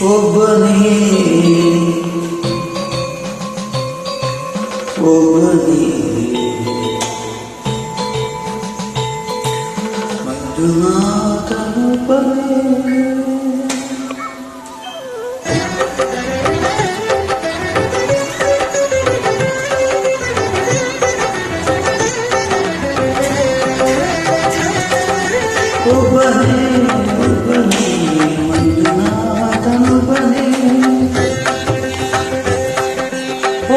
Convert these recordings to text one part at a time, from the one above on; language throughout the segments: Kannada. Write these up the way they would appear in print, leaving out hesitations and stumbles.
ಒಬ್ಬನೇ ಒಬ್ಬನೇ ಮಂಜುನಾಥನೊಬ್ಬನೇ ಒಬ್ಬನೇ ಒಬ್ಬನೇ ಮಂಜುನಾಥನೊಬ್ಬನೇ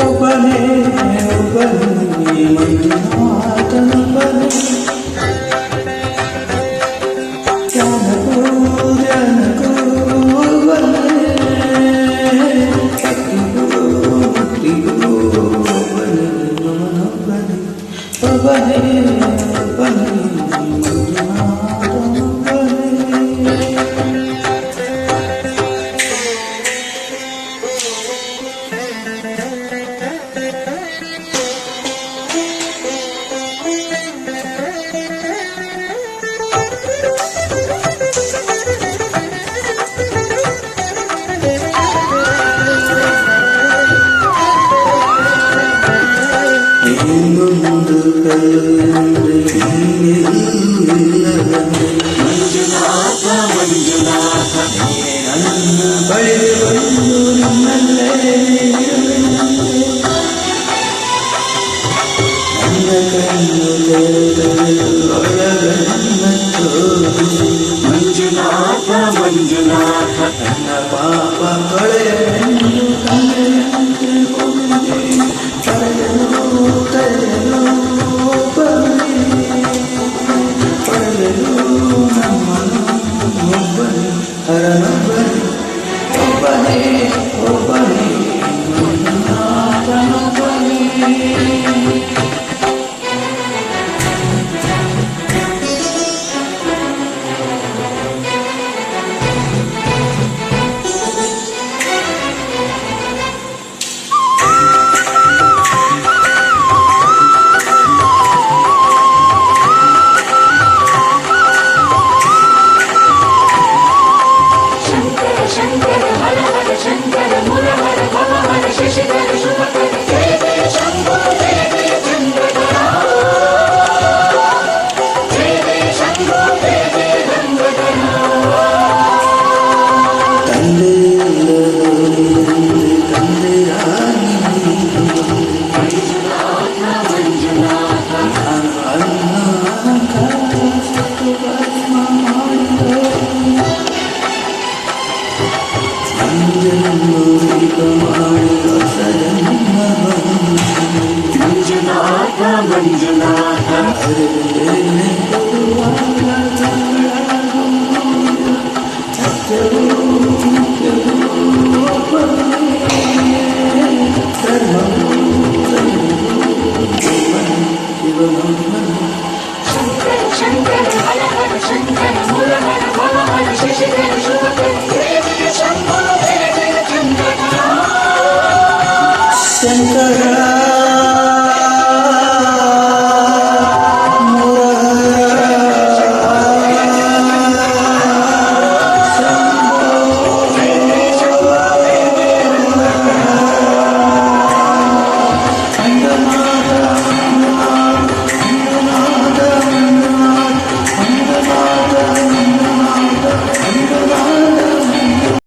ಒಬ್ಬನೇ ಒಬ್ಬನೇ ಮಂಜುನಾಥನೊಬ್ಬನೇ ಜನಕೋ ಜನಕೋ ಒಬ್ಬನೇ ಭಕ್ತಿಗೋ ಭಕ್ತಿಗೋ ಒಬ್ಬನೇ ಅವನೊಬ್ಬನೇ ಒಬ್ಬನೇ ಒಬ್ಬನೇ ಮಂಜುನಾಥ ಮಂಜುನಾಥ ನನ್ನ ಬಳಿ ಬಂದು ನನ್ನಲ್ಲೇ ನನ್ನ ಕಣ್ಣು ಒಳಗನ್ನ ತೋರಿಸಿ ಮಂಜುನಾಥ ಮಂಜುನಾಥ ನನ್ನ ಪಾಪ ಕಳೆಯನ್ನು ಕಣ್ಣೆಯಂತೆ ಹೋಗಿದೆ ಕಳೆಯಲು ತಲೆಯಲು ಹರನೊಬ್ಬನೇ ಒಬ್ಬನೇ ಒಬ್ಬನೇ ಮಂಜುನಾಥನೊಬ್ಬನೇ ಮಂಜುನಾಥ ಮಂಜುನಾಥ ಶಂಕರ